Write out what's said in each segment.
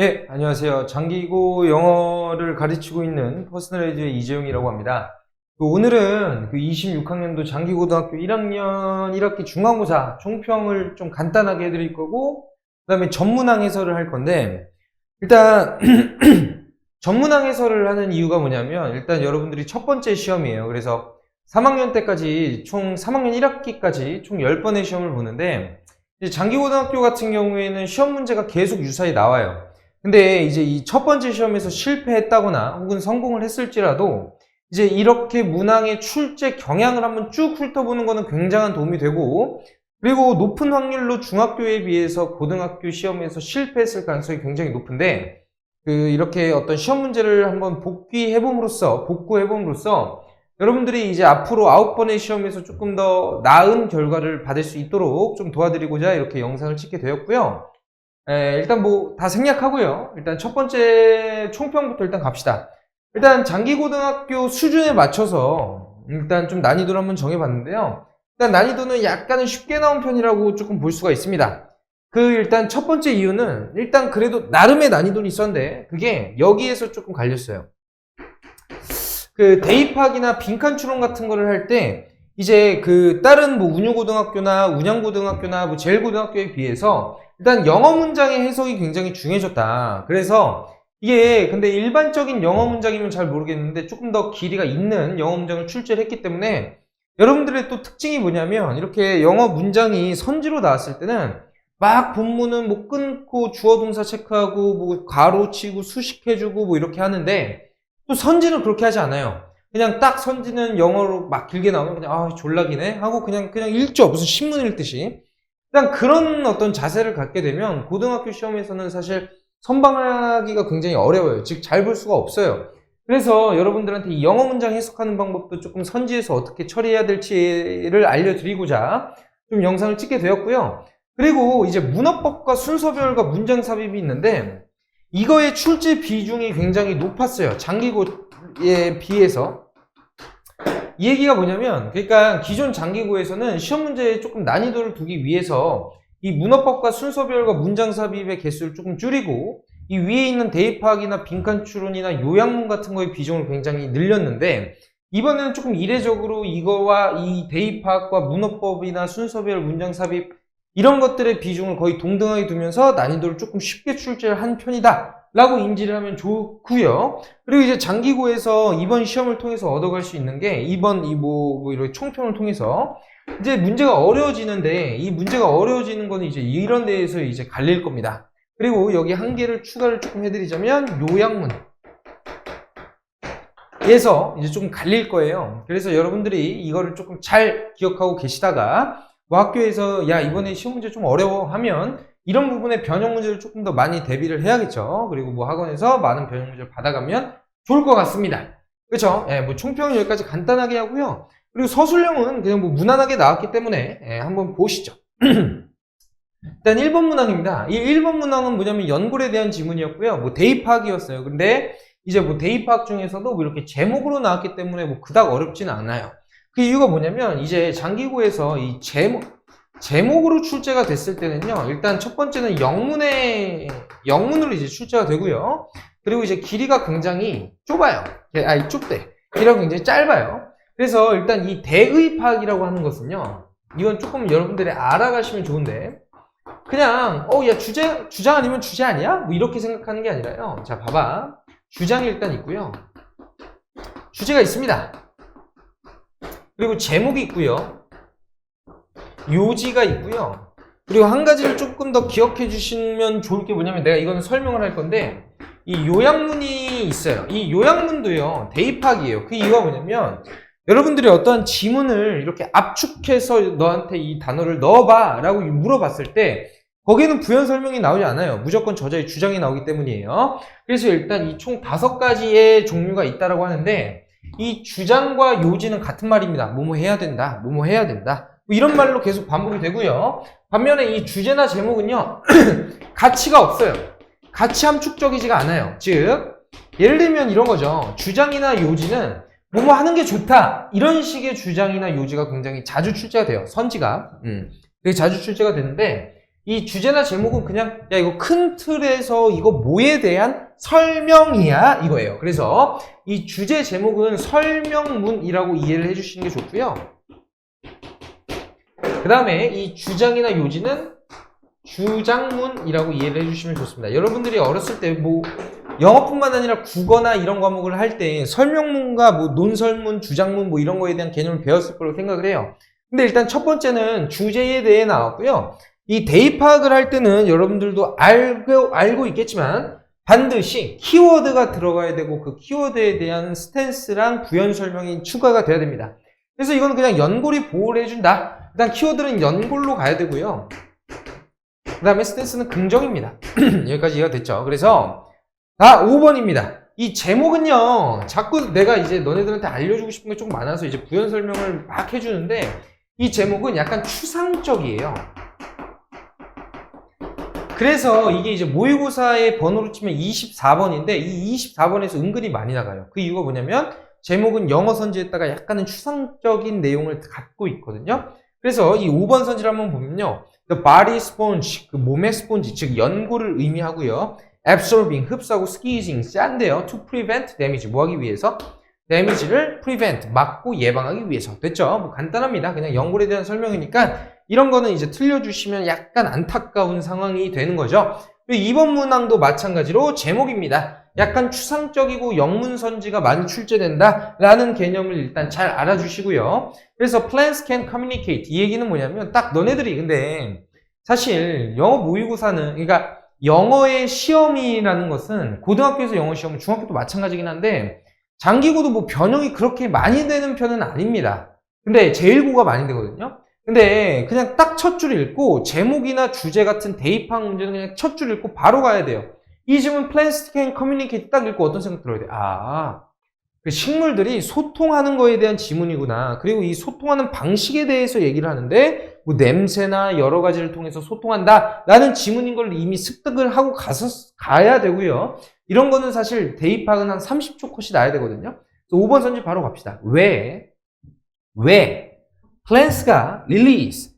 예, 안녕하세요. 장기고 영어를 가르치고 있는 퍼스널에듀의 이재용이라고 합니다. 오늘은 26학년도 장기고등학교 1학년 1학기 중간고사 총평을 좀 간단하게 해드릴 거고, 그 다음에 전문항 해설을 할 건데, 일단, 전문항 해설을 하는 이유가 뭐냐면, 일단 여러분들이 첫 번째 시험이에요. 그래서 3학년 때까지, 총 3학년 1학기까지 총 10번의 시험을 보는데, 이제 장기고등학교 같은 경우에는 시험 문제가 계속 유사히 나와요. 근데 이제 이 첫 번째 시험에서 실패했다거나 혹은 성공을 했을지라도 이제 이렇게 문항의 출제 경향을 한번 쭉 훑어보는 거는 굉장한 도움이 되고, 그리고 높은 확률로 중학교에 비해서 고등학교 시험에서 실패했을 가능성이 굉장히 높은데, 이렇게 어떤 시험 문제를 한번 복구해봄으로써 여러분들이 이제 앞으로 9번의 시험에서 조금 더 나은 결과를 받을 수 있도록 좀 도와드리고자 이렇게 영상을 찍게 되었고요. 일단 다 생략하고요. 일단 첫 번째 총평부터 일단 갑시다. 일단 장기고등학교 수준에 맞춰서 일단 좀 난이도를 한번 정해봤는데요. 일단 난이도는 약간은 쉽게 나온 편이라고 조금 볼 수가 있습니다. 일단 첫 번째 이유는 일단 그래도 나름의 난이도는 있었는데 그게 여기에서 조금 갈렸어요. 대입학이나 빈칸 추론 같은 거를 할 때 이제 다른 운유고등학교나 운양고등학교나 제일고등학교에 비해서 일단 영어 문장의 해석이 굉장히 중요해졌다. 그래서 이게 근데 일반적인 영어 문장이면 잘 모르겠는데 조금 더 길이가 있는 영어 문장을 출제를 했기 때문에 여러분들의 또 특징이 뭐냐면 이렇게 영어 문장이 선지로 나왔을 때는 막 본문은 끊고 주어 동사 체크하고 가로치고 수식해주고 이렇게 하는데 또 선지는 그렇게 하지 않아요. 그냥 딱 선지는 영어로 막 길게 나오면 그냥 졸라 기네 하고 그냥 읽죠. 무슨 신문 읽듯이. 일단 그런 어떤 자세를 갖게 되면 고등학교 시험에서는 사실 선방하기가 굉장히 어려워요. 즉 잘 볼 수가 없어요. 그래서 여러분들한테 이 영어 문장 해석하는 방법도 조금 선지에서 어떻게 처리해야 될지를 알려드리고자 좀 영상을 찍게 되었고요. 그리고 이제 문어법과 순서별과 문장 삽입이 있는데 이거의 출제 비중이 굉장히 높았어요. 장기고에 비해서. 이 얘기가 뭐냐면, 그러니까 기존 장기고에서는 시험 문제에 조금 난이도를 두기 위해서 이 문어법과 순서별과 문장 삽입의 개수를 조금 줄이고 이 위에 있는 대입학이나 빈칸 추론이나 요약문 같은 거의 비중을 굉장히 늘렸는데 이번에는 조금 이례적으로 이거와 이 대입학과 문어법이나 순서별 문장 삽입 이런 것들의 비중을 거의 동등하게 두면서 난이도를 조금 쉽게 출제를 한 편이다 라고 인지를 하면 좋고요. 그리고 이제 장기고에서 이번 시험을 통해서 얻어갈 수 있는 게 이번 이렇게 총평을 통해서 이제 문제가 어려워지는데 이 문제가 어려워지는 거는 이제 이런 데에서 이제 갈릴 겁니다. 그리고 여기 한 개를 추가를 조금 해드리자면 요약문에서 이제 조금 갈릴 거예요. 그래서 여러분들이 이거를 조금 잘 기억하고 계시다가 학교에서 야 이번에 시험 문제 좀 어려워 하면 이런 부분에 변형 문제를 조금 더 많이 대비를 해야겠죠. 그리고 학원에서 많은 변형 문제를 받아가면 좋을 것 같습니다. 그렇죠? 총평은 여기까지 간단하게 하고요. 그리고 서술형은 그냥 무난하게 나왔기 때문에 한번 보시죠. 일단 1번 문항입니다. 이 1번 문항은 뭐냐면 연골에 대한 지문이었고요. 대입학이었어요. 근데 이제 대입학 중에서도 이렇게 제목으로 나왔기 때문에 그닥 어렵지는 않아요. 그 이유가 뭐냐면 이제 장기고에서 이 제목으로 출제가 됐을 때는요. 일단 첫 번째는 영문으로 이제 출제가 되고요. 그리고 이제 길이가 굉장히 좁아요. 좁대. 길이가 굉장히 짧아요. 그래서 일단 이 대의학이라고 하는 것은요. 이건 조금 여러분들이 알아가시면 좋은데 그냥 야 주장 아니면 주제 아니야? 이렇게 생각하는 게 아니라요. 자 봐봐. 주장이 일단 있고요. 주제가 있습니다. 그리고 제목이 있고요. 요지가 있고요. 그리고 한 가지를 조금 더 기억해 주시면 좋을 게 뭐냐면 내가 이거는 설명을 할 건데 이 요약문이 있어요. 이 요약문도요. 대입학이에요. 그 이유가 뭐냐면 여러분들이 어떠한 지문을 이렇게 압축해서 너한테 이 단어를 넣어봐 라고 물어봤을 때 거기에는 부연 설명이 나오지 않아요. 무조건 저자의 주장이 나오기 때문이에요. 그래서 일단 이 총 5가지의 종류가 있다라고 하는데 이 주장과 요지는 같은 말입니다. 뭐뭐 해야 된다. 뭐뭐 해야 된다. 이런 말로 계속 반복이 되고요. 반면에 이 주제나 제목은요. 가치가 없어요. 가치 함축적이지가 않아요. 즉 예를 들면 이런 거죠. 주장이나 요지는 뭐뭐 하는 게 좋다. 이런 식의 주장이나 요지가 굉장히 자주 출제가 돼요. 선지가. 되게 자주 출제가 되는데 이 주제나 제목은 그냥 야 이거 큰 틀에서 이거 뭐에 대한 설명이야 이거예요. 그래서 이 주제 제목은 설명문이라고 이해를 해주시는 게 좋고요. 그 다음에 이 주장이나 요지는 주장문이라고 이해를 해주시면 좋습니다. 여러분들이 어렸을 때 뭐 영어뿐만 아니라 국어나 이런 과목을 할 때 설명문과 뭐 논설문, 주장문 뭐 이런 거에 대한 개념을 배웠을 거라고 생각을 해요. 근데 일단 첫 번째는 주제에 대해 나왔고요. 이 대입 파악을 할 때는 여러분들도 알고 있겠지만 반드시 키워드가 들어가야 되고 그 키워드에 대한 스탠스랑 부연 설명이 추가가 돼야 됩니다. 그래서 이거는 그냥 연골이 보호를 해준다. 일단 키워드는 연골로 가야 되고요. 그 다음에 스탠스는 긍정입니다. 여기까지 이해가 됐죠? 그래서 5번입니다. 이 제목은요, 자꾸 내가 이제 너네들한테 알려주고 싶은 게 조금 많아서 이제 부연 설명을 막 해주는데 이 제목은 약간 추상적이에요. 그래서 이게 이제 모의고사의 번호로 치면 24번인데 이 24번에서 은근히 많이 나가요. 그 이유가 뭐냐면 제목은 영어 선지에다가 약간은 추상적인 내용을 갖고 있거든요. 그래서 이 5번 선지를 한번 보면요. The body sponge, 그 몸의 스폰지, 즉 연골을 의미하고요. absorbing, 흡수하고 squeezing, 짠데요. to prevent damage, 뭐 하기 위해서? damage를 prevent, 막고 예방하기 위해서. 됐죠? 뭐 간단합니다. 그냥 연골에 대한 설명이니까 이런 거는 이제 틀려주시면 약간 안타까운 상황이 되는 거죠. 2번 문항도 마찬가지로 제목입니다. 약간 추상적이고 영문선지가 많이 출제된다 라는 개념을 일단 잘 알아주시고요. 그래서 plans can communicate, 이 얘기는 뭐냐면 딱 너네들이 근데 사실 영어 모의고사는 그러니까 영어의 시험이라는 것은 고등학교에서 영어 시험은 중학교도 마찬가지긴 한데 장기고도 뭐 변형이 그렇게 많이 되는 편은 아닙니다. 근데 제1고가 많이 되거든요. 근데 그냥 딱 첫 줄 읽고 제목이나 주제 같은 대입학 문제는 그냥 첫 줄 읽고 바로 가야 돼요. 이 질문 plants can communicate 딱 읽고 어떤 생각 들어야 돼? 그 식물들이 소통하는 거에 대한 지문이구나. 그리고 이 소통하는 방식에 대해서 얘기를 하는데 뭐 냄새나 여러 가지를 통해서 소통한다 라는 지문인 걸 이미 습득을 하고 가야 되고요. 이런 거는 사실 대입학은 한 30초 컷이 나야 되거든요. 5번 선지 바로 갑시다. 왜 plants가 release,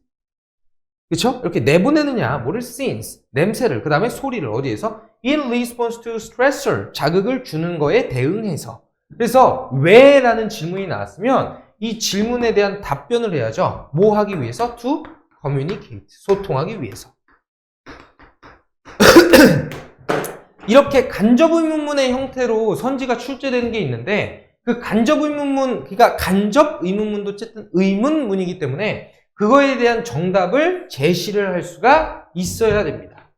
그쵸? 이렇게 내보내느냐, 뭐를 since, 냄새를, 그 다음에 소리를 어디에서? in response to stressor, 자극을 주는 거에 대응해서. 그래서 왜라는 질문이 나왔으면 이 질문에 대한 답변을 해야죠. 뭐 하기 위해서? to communicate, 소통하기 위해서. 이렇게 간접 의문문의 형태로 선지가 출제되는 게 있는데 그 간접 의문문, 그러니까 간접 의문문도 어쨌든 의문문이기 때문에 그거에 대한 정답을 제시를 할 수가 있어야 됩니다.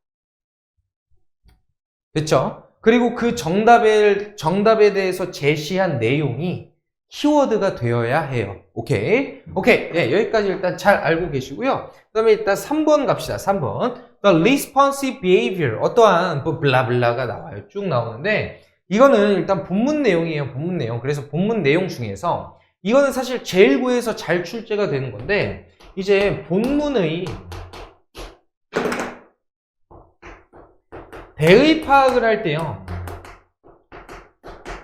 됐죠? 그리고 그 정답에 대해서 제시한 내용이 키워드가 되어야 해요. 오케이. 네, 여기까지 일단 잘 알고 계시고요. 그 다음에 일단 3번 갑시다. 3번. The responsive behavior. 어떠한 뭐 블라블라가 나와요. 쭉 나오는데 이거는 일단 본문 내용이에요. 본문 내용. 그래서 본문 내용 중에서 이거는 사실 제1고에서 잘 출제가 되는 건데 이제 본문의 대의 파악을 할 때요.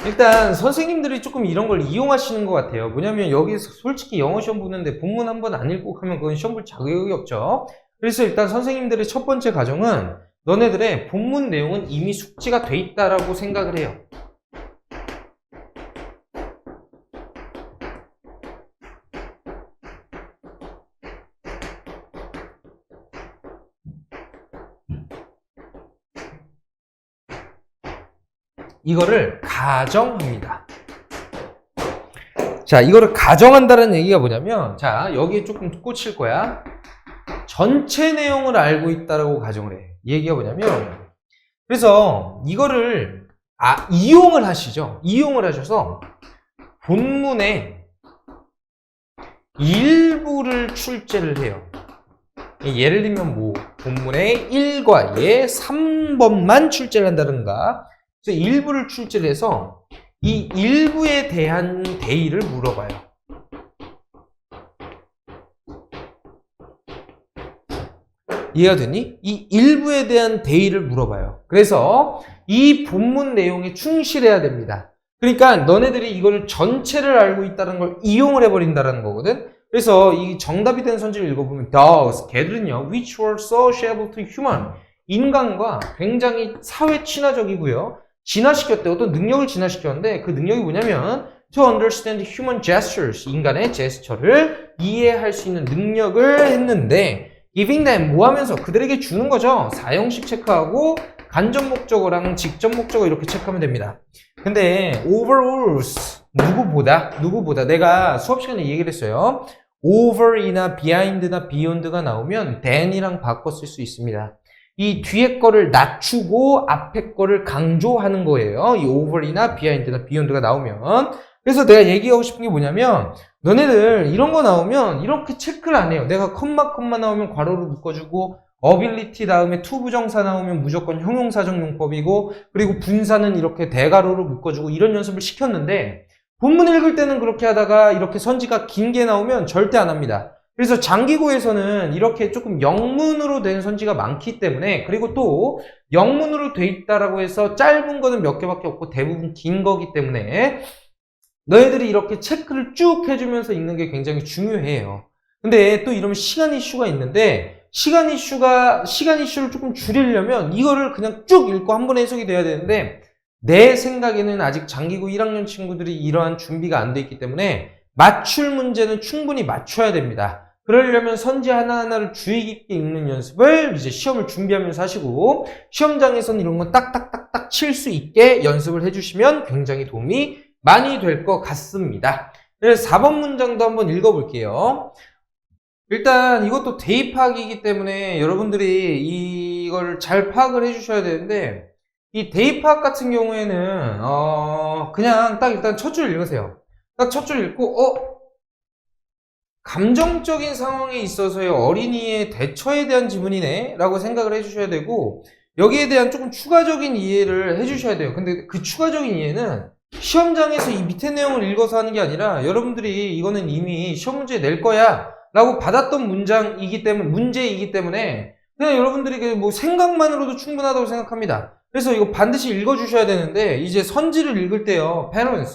일단 선생님들이 조금 이런 걸 이용하시는 것 같아요. 뭐냐면 여기서 솔직히 영어 시험 보는데 본문 한 번 안 읽고 가면 그건 시험 볼 자격이 없죠. 그래서 일단 선생님들의 첫 번째 가정은 너네들의 본문 내용은 이미 숙지가 돼 있다라고 생각을 해요. 이거를 가정합니다. 자, 이거를 가정한다는 얘기가 뭐냐면, 자, 여기에 조금 꽂힐 거야. 전체 내용을 알고 있다라고 가정을 해. 이 얘기가 뭐냐면, 그래서 이거를, 이용을 하시죠. 이용을 하셔서 본문의 일부를 출제를 해요. 예를 들면 뭐, 본문의 1과 3번만 출제를 한다든가, 그래서 일부를 출제를 해서 이 일부에 대한 대의를 물어봐요. 이해가 되니? 이 일부에 대한 대의를 물어봐요. 그래서 이 본문 내용에 충실해야 됩니다. 그러니까 너네들이 이걸 전체를 알고 있다는 걸 이용을 해버린다는 거거든. 그래서 이 정답이 된 선지를 읽어보면 dogs, 개들은요, which were sociable to human, 인간과 굉장히 사회 친화적이고요. 진화시켰대. 어떤 능력을 진화시켰는데 그 능력이 뭐냐면 to understand human gestures, 인간의 제스처를 이해할 수 있는 능력을 했는데 giving them, 뭐 하면서 그들에게 주는 거죠. 사형식 체크하고 간접 목적어랑 직접 목적어 이렇게 체크하면 됩니다. 근데 overalls, 누구보다 내가 수업 시간에 얘기를 했어요. over이나 behind나 beyond가 나오면 than이랑 바꿔 쓸 수 있습니다. 이 뒤에 거를 낮추고 앞에 거를 강조하는 거예요. 이 over이나 behind나 beyond가 나오면. 그래서 내가 얘기하고 싶은 게 뭐냐면 너네들 이런 거 나오면 이렇게 체크를 안 해요. 내가 컴마 나오면 괄호로 묶어주고 ability 다음에 to 부정사 나오면 무조건 형용사적 용법이고 그리고 분사는 이렇게 대괄호로 묶어주고 이런 연습을 시켰는데 본문 읽을 때는 그렇게 하다가 이렇게 선지가 긴 게 나오면 절대 안 합니다. 그래서 장기고에서는 이렇게 조금 영문으로 된 선지가 많기 때문에 그리고 또 영문으로 돼 있다라고 해서 짧은 거는 몇 개밖에 없고 대부분 긴 거기 때문에 너희들이 이렇게 체크를 쭉 해주면서 읽는 게 굉장히 중요해요. 근데 또 이러면 시간 이슈가 있는데 시간 이슈를 조금 줄이려면 이거를 그냥 쭉 읽고 한 번에 해석이 돼야 되는데 내 생각에는 아직 장기고 1학년 친구들이 이러한 준비가 안 돼 있기 때문에 맞출 문제는 충분히 맞춰야 됩니다. 그러려면 선지 하나하나를 주의 깊게 읽는 연습을 이제 시험을 준비하면서 하시고 시험장에서는 이런 건 딱딱딱딱 칠 수 있게 연습을 해주시면 굉장히 도움이 많이 될 것 같습니다. 그래서 4번 문장도 한번 읽어볼게요. 일단 이것도 대입 파악이기 때문에 여러분들이 이걸 잘 파악을 해주셔야 되는데 이 대입 파악 같은 경우에는 그냥 딱 일단 첫 줄 읽으세요. 딱 첫 줄 읽고 감정적인 상황에 있어서의 어린이의 대처에 대한 지문이네 라고 생각을 해주셔야 되고 여기에 대한 조금 추가적인 이해를 해주셔야 돼요. 근데 그 추가적인 이해는 시험장에서 이 밑에 내용을 읽어서 하는 게 아니라 여러분들이 이거는 이미 시험 문제에 낼 거야 라고 받았던 문제이기 때문에 그냥 여러분들이 뭐 생각만으로도 충분하다고 생각합니다. 그래서 이거 반드시 읽어주셔야 되는데 이제 선지를 읽을 때요. parents,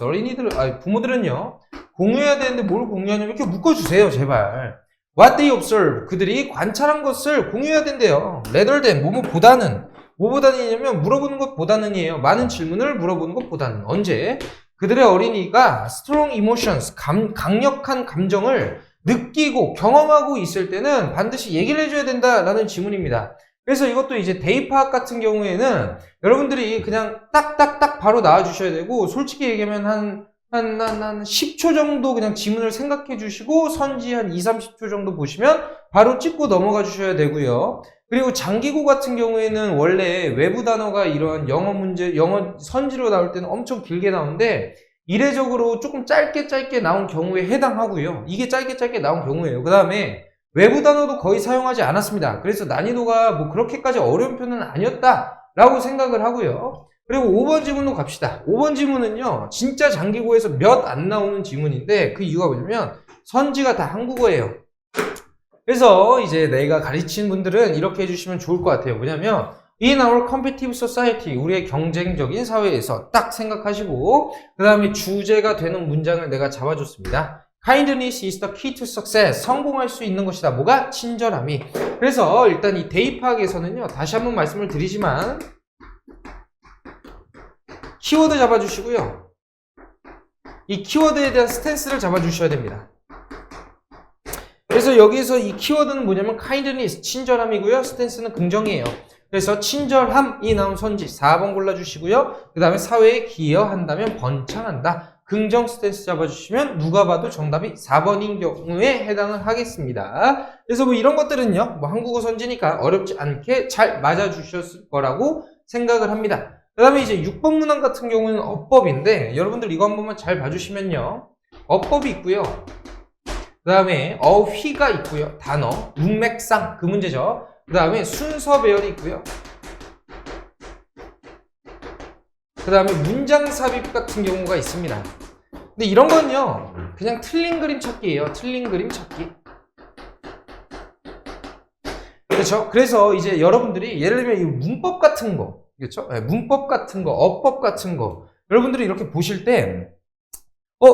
부모들은요. 공유해야 되는데 뭘 공유하냐면 이렇게 묶어주세요. 제발. What they observe, 그들이 관찰한 것을 공유해야 된대요. rather than, 뭐보다는이냐면 물어보는 것보다는이에요. 많은 질문을 물어보는 것보다는. 언제? 그들의 어린이가 strong emotions, 강력한 감정을 느끼고 경험하고 있을 때는 반드시 얘기를 해줘야 된다라는 지문입니다. 그래서 이것도 이제 대입 파악 같은 경우에는 여러분들이 그냥 딱딱딱 바로 나와주셔야 되고 솔직히 얘기하면 한 10초 정도 그냥 지문을 생각해 주시고 선지 한 20-30초 정도 보시면 바로 찍고 넘어가 주셔야 되고요. 그리고 장기고 같은 경우에는 원래 외부 단어가 이러한 영어 선지로 나올 때는 엄청 길게 나오는데 이례적으로 조금 짧게 나온 경우에 해당하고요. 이게 짧게 나온 경우예요. 그 다음에 외부 단어도 거의 사용하지 않았습니다. 그래서 난이도가 뭐 그렇게까지 어려운 편은 아니었다라고 생각을 하고요. 그리고 5번 지문으로 갑시다. 5번 지문은요. 진짜 장기고에서 몇 안 나오는 지문인데 그 이유가 뭐냐면 선지가 다 한국어예요. 그래서 이제 내가 가르친 분들은 이렇게 해주시면 좋을 것 같아요. 뭐냐면 In our competitive society, 우리의 경쟁적인 사회에서 딱 생각하시고 그 다음에 주제가 되는 문장을 내가 잡아줬습니다. Kindness is the key to success. 성공할 수 있는 것이다. 뭐가? 친절함이. 그래서 일단 이 대입 파악에서는요. 다시 한번 말씀을 드리지만 키워드 잡아주시고요. 이 키워드에 대한 스탠스를 잡아주셔야 됩니다. 그래서 여기서 이 키워드는 뭐냐면 kindness, 친절함이고요. 스탠스는 긍정이에요. 그래서 친절함이 나온 선지 4번 골라주시고요. 그 다음에 사회에 기여한다면 번창한다. 긍정 스탠스 잡아주시면 누가 봐도 정답이 4번인 경우에 해당을 하겠습니다. 그래서 뭐 이런 것들은요. 뭐 한국어 선지니까 어렵지 않게 잘 맞아주셨을 거라고 생각을 합니다. 그 다음에 이제 6번 문항 같은 경우는 어법인데 여러분들 이거 한 번만 잘 봐주시면요. 어법이 있고요. 그 다음에 어휘가 있고요. 단어, 문맥상 그 문제죠. 그 다음에 순서 배열이 있고요. 그 다음에 문장 삽입 같은 경우가 있습니다. 근데 이런 건요. 그냥 틀린 그림 찾기예요. 틀린 그림 찾기. 그렇죠? 그래서 이제 여러분들이 예를 들면 이 문법 같은 거, 그렇죠? 네, 문법 같은 거, 어법 같은 거 여러분들이 이렇게 보실 때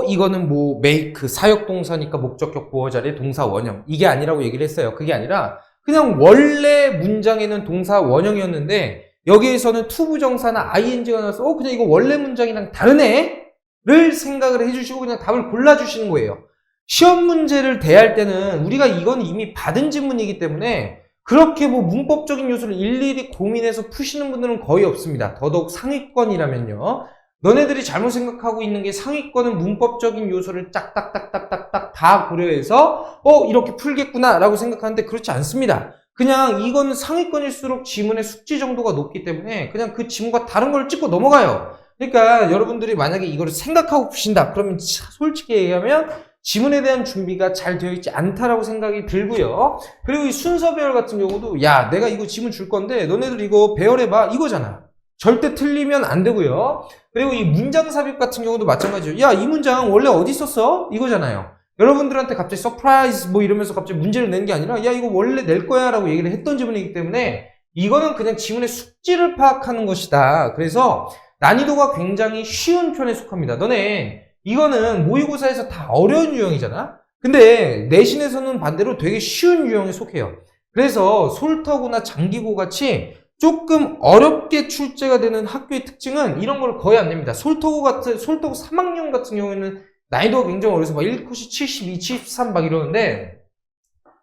이거는 뭐 make 사역동사니까 목적격 보어 자리에 동사 원형 이게 아니라고 얘기를 했어요. 그게 아니라 그냥 원래 문장에는 동사 원형이었는데 여기에서는 투부정사나 ing가 나와서 그냥 이거 원래 문장이랑 다르네? 를 생각을 해주시고 그냥 답을 골라주시는 거예요. 시험 문제를 대할 때는 우리가 이건 이미 받은 지문이기 때문에 그렇게 뭐 문법적인 요소를 일일이 고민해서 푸시는 분들은 거의 없습니다. 더더욱 상위권이라면요. 너네들이 잘못 생각하고 있는 게 상위권은 문법적인 요소를 짝딱딱딱딱딱 다 고려해서 이렇게 풀겠구나 라고 생각하는데 그렇지 않습니다. 그냥 이거는 상위권일수록 지문의 숙지 정도가 높기 때문에 그냥 그 지문과 다른 걸 찍고 넘어가요. 그러니까 여러분들이 만약에 이거를 생각하고 푸신다 그러면 솔직히 얘기하면 지문에 대한 준비가 잘 되어 있지 않다라고 생각이 들고요. 그리고 이 순서 배열 같은 경우도 야 내가 이거 지문 줄 건데 너네들 이거 배열해봐 이거잖아. 절대 틀리면 안 되고요. 그리고 이 문장 삽입 같은 경우도 마찬가지예요. 야, 이 문장 원래 어디 있었어? 이거잖아요. 여러분들한테 갑자기 서프라이즈 뭐 이러면서 갑자기 문제를 낸 게 아니라 야, 이거 원래 낼 거야 라고 얘기를 했던 지문이기 때문에 이거는 그냥 지문의 숙지를 파악하는 것이다. 그래서 난이도가 굉장히 쉬운 편에 속합니다. 너네 이거는 모의고사에서 다 어려운 유형이잖아? 근데 내신에서는 반대로 되게 쉬운 유형에 속해요. 그래서 솔터고나 장기고 같이 조금 어렵게 출제가 되는 학교의 특징은 이런 걸 거의 안 냅니다. 솔터고 3학년 같은 경우에는 난이도가 굉장히 어려서 막 1코시 72, 73 막 이러는데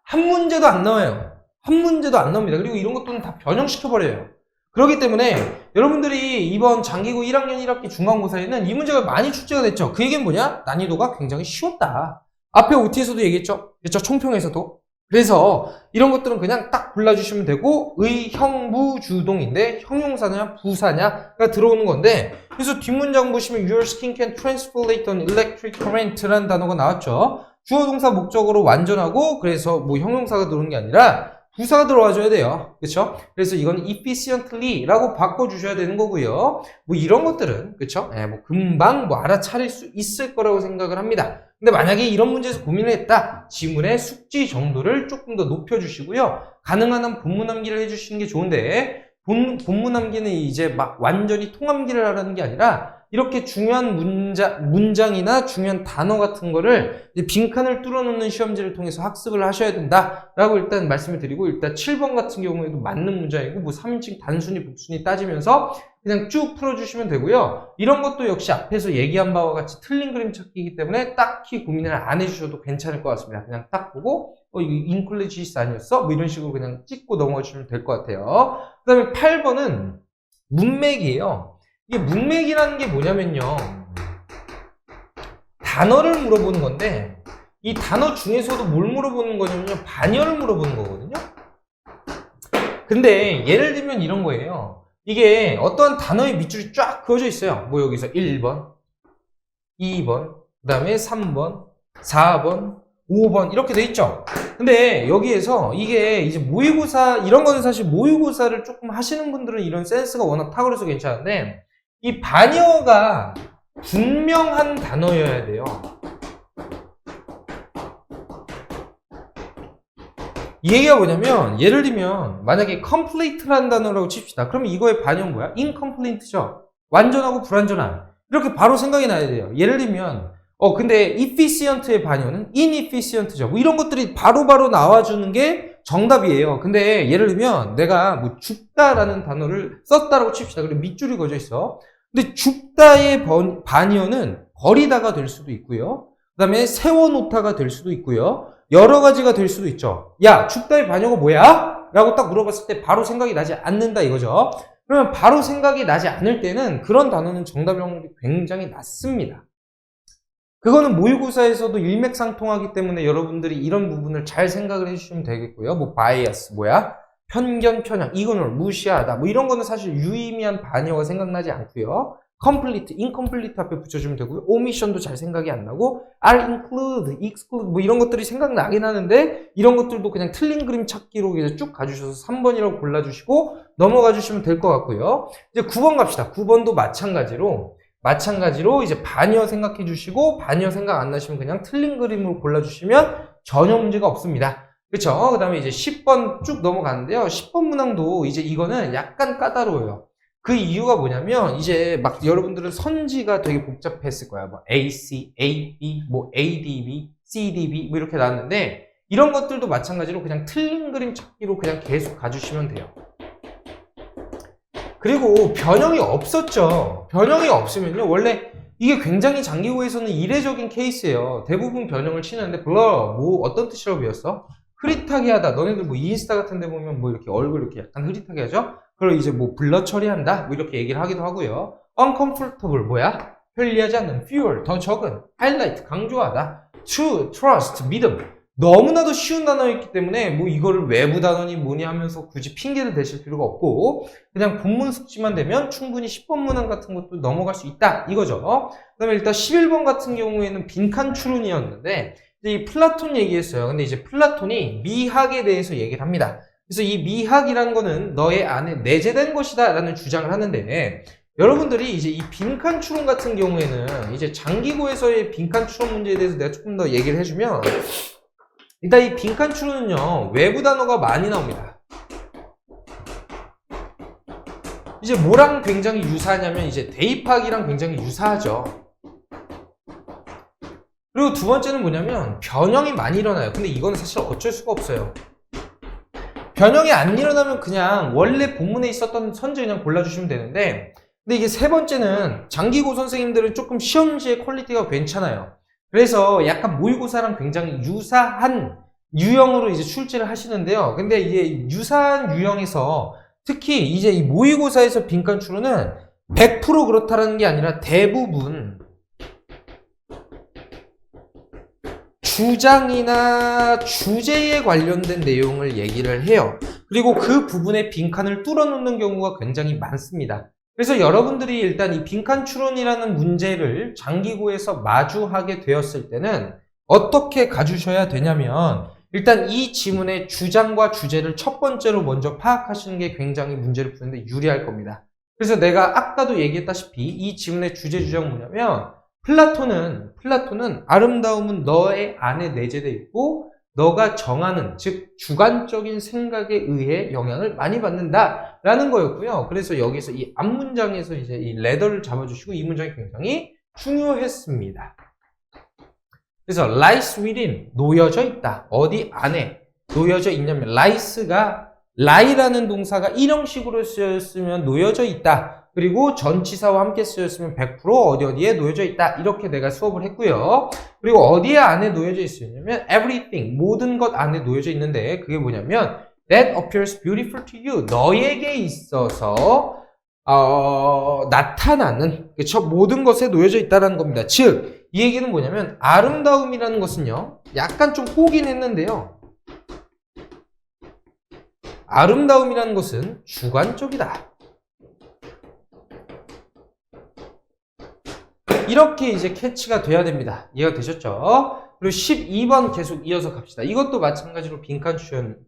한 문제도 안 나와요. 한 문제도 안 나옵니다. 그리고 이런 것들은 다 변형시켜버려요. 그렇기 때문에 여러분들이 이번 장기고 1학년 1학기 중간고사에는 이 문제가 많이 출제가 됐죠. 그 얘기는 뭐냐? 난이도가 굉장히 쉬웠다. 앞에 OT에서도 얘기했죠. 그렇죠? 총평에서도. 그래서 이런 것들은 그냥 딱 골라주시면 되고 의형무주동인데 형용사냐 부사냐가 들어오는 건데 그래서 뒷문장 보시면 Your skin can transport an electric current라는 단어가 나왔죠. 주어 동사 목적으로 완전하고 그래서 뭐 형용사가 들어오는 게 아니라 부사가 들어와줘야 돼요. 그렇죠? 그래서 이건 efficiently라고 바꿔주셔야 되는 거고요. 뭐 이런 것들은 그렇죠? 뭐 금방 뭐 알아차릴 수 있을 거라고 생각을 합니다. 근데 만약에 이런 문제에서 고민을 했다. 지문의 숙지 정도를 조금 더 높여주시고요. 가능한 한 본문 암기를 해주시는 게 좋은데 본문 암기는 이제 막 완전히 통암기를 하라는 게 아니라 이렇게 중요한 문장이나 중요한 단어 같은 거를 이제 빈칸을 뚫어놓는 시험지를 통해서 학습을 하셔야 된다라고 일단 말씀을 드리고 일단 7번 같은 경우에도 맞는 문장이고 뭐 3인칭 단순히 복순위 따지면서 그냥 쭉 풀어주시면 되고요. 이런 것도 역시 앞에서 얘기한 바와 같이 틀린 그림 찾기이기 때문에 딱히 고민을 안 해주셔도 괜찮을 것 같습니다. 그냥 딱 보고 이거 인클리지스 아니었어? 뭐 이런 식으로 그냥 찍고 넘어가 주시면 될 것 같아요. 그 다음에 8번은 문맥이에요. 이게 문맥이라는 게 뭐냐면요. 단어를 물어보는 건데 이 단어 중에서도 뭘 물어보는 거냐면요. 반열을 물어보는 거거든요. 근데 예를 들면 이런 거예요. 이게 어떠한 단어의 밑줄이 쫙 그어져 있어요. 뭐 여기서 1번, 2번, 그 다음에 3번, 4번, 5번 이렇게 돼 있죠. 근데 여기에서 이게 이제 모의고사 이런 거는 사실 모의고사를 조금 하시는 분들은 이런 센스가 워낙 탁월해서 괜찮은데 이 반열가 분명한 단어여야 돼요. 이 얘기가 뭐냐면 예를 들면 만약에 complete라는 단어라고 칩시다. 그러면 이거의 반영 뭐야? incomplete죠. 완전하고 불완전한. 이렇게 바로 생각이 나야 돼요. 예를 들면 근데 efficient의 반영은 inefficient죠. 뭐 이런 것들이 바로바로 나와주는 게 정답이에요. 근데 예를 들면 내가 뭐 죽다라는 단어를 썼다라고 칩시다. 그리고 밑줄이 그어져 있어. 근데 죽다의 반영은 버리다가 될 수도 있고요. 그 다음에 세워놓다가 될 수도 있고요. 여러 가지가 될 수도 있죠. 야, 죽다의 반영어 뭐야? 라고 딱 물어봤을 때 바로 생각이 나지 않는다 이거죠. 그러면 바로 생각이 나지 않을 때는 그런 단어는 정답 확률이 굉장히 낮습니다. 그거는 모의고사에서도 일맥상통하기 때문에 여러분들이 이런 부분을 잘 생각을 해주시면 되겠고요. 뭐 바이어스 뭐야? 편견, 편향, 이거는 무시하다. 뭐 이런 거는 사실 유의미한 반영어가 생각나지 않고요. complete, incomplete 앞에 붙여주면 되고요. omission도 잘 생각이 안 나고 are include, exclude 뭐 이런 것들이 생각나긴 하는데 이런 것들도 그냥 틀린 그림 찾기로 이제 쭉 가주셔서 3번이라고 골라주시고 넘어가 주시면 될 것 같고요. 이제 9번 갑시다. 9번도 마찬가지로 이제 반여 생각해 주시고 반여 생각 안 나시면 그냥 틀린 그림으로 골라주시면 전혀 문제가 없습니다. 그쵸? 그 다음에 이제 10번 쭉 넘어가는데요. 10번 문항도 이제 이거는 약간 까다로워요. 그 이유가 뭐냐면 이제 막 여러분들은 선지가 되게 복잡했을 거야. 뭐 AC, AB, 뭐 ADB, CDB 뭐 이렇게 나왔는데 이런 것들도 마찬가지로 그냥 틀린 그림 찾기로 그냥 계속 가주시면 돼요. 그리고 변형이 없었죠. 변형이 없으면요. 원래 이게 굉장히 장기고에서는 이례적인 케이스예요. 대부분 변형을 치는데 블러 뭐 어떤 뜻이라고 배웠어? 흐릿하게 하다. 너네들 뭐 인스타 같은 데 보면 뭐 이렇게 얼굴 이렇게 약간 흐릿하게 하죠? 그걸 이제 뭐 블러 처리한다? 뭐 이렇게 얘기를 하기도 하고요. uncomfortable 뭐야? 편리하지 않는, fewer 더 적은, highlight 강조하다, true trust 믿음. 너무나도 쉬운 단어였기 때문에 뭐 이거를 외부 단어니 뭐니 하면서 굳이 핑계를 대실 필요가 없고 그냥 본문 숙지만 되면 충분히 10번 문항 같은 것도 넘어갈 수 있다 이거죠. 그 다음에 일단 11번 같은 경우에는 빈칸 추론이었는데 이제 이 플라톤 얘기했어요. 근데 이제 플라톤이 미학에 대해서 얘기를 합니다. 그래서 이 미학이라는 거는 너의 안에 내재된 것이다 라는 주장을 하는데 여러분들이 이제 이 빈칸 추론 같은 경우에는 이제 장기고에서의 빈칸 추론 문제에 대해서 내가 조금 더 얘기를 해주면 일단 이 빈칸 추론은요 외부 단어가 많이 나옵니다. 이제 뭐랑 굉장히 유사하냐면 이제 대입하기랑 굉장히 유사하죠. 그리고 두 번째는 뭐냐면 변형이 많이 일어나요. 근데 이거는 사실 어쩔 수가 없어요. 변형이 안 일어나면 그냥 원래 본문에 있었던 선지 그냥 골라주시면 되는데 근데 이게 세 번째는 장기고 선생님들은 조금 시험지의 퀄리티가 괜찮아요. 그래서 약간 모의고사랑 굉장히 유사한 유형으로 이제 출제를 하시는데요. 근데 이게 유사한 유형에서 특히 이제 이 모의고사에서 빈칸 추론은 100% 그렇다라는 게 아니라 대부분 주장이나 주제에 관련된 내용을 얘기를 해요. 그리고 그 부분에 빈칸을 뚫어놓는 경우가 굉장히 많습니다. 그래서 여러분들이 일단 이 빈칸 추론이라는 문제를 장기고에서 마주하게 되었을 때는 어떻게 가주셔야 되냐면 일단 이 지문의 주장과 주제를 첫 번째로 먼저 파악하시는 게 굉장히 문제를 푸는데 유리할 겁니다. 그래서 내가 아까도 얘기했다시피 이 지문의 주제 주장 뭐냐면 플라톤은 아름다움은 너의 안에 내재되어 있고 너가 정하는 즉 주관적인 생각에 의해 영향을 많이 받는다라는 거였고요. 그래서 여기서 이 앞문장에서 이제 이 레더를 잡아주시고 이 문장이 굉장히 중요했습니다. 그래서 lies within 놓여져 있다. 어디 안에 놓여져 있냐면 lie가 lie라는 동사가 일형식으로 쓰였으면 놓여져 있다. 그리고 전치사와 함께 쓰였으면 100% 어디에 놓여져 있다. 이렇게 내가 수업을 했고요. 그리고 어디에 안에 놓여져 있었냐면 everything, 모든 것 안에 놓여져 있는데 그게 뭐냐면 that appears beautiful to you, 너에게 있어서 나타나는 그쵸? 모든 것에 놓여져 있다는 겁니다. 즉, 이 얘기는 뭐냐면 아름다움이라는 것은요 약간 좀 호긴 했는데요 아름다움이라는 것은 주관적이다. 이렇게 이제 캐치가 돼야 됩니다. 이해가 되셨죠? 그리고 12번 계속 이어서 갑시다. 이것도 마찬가지로 빈칸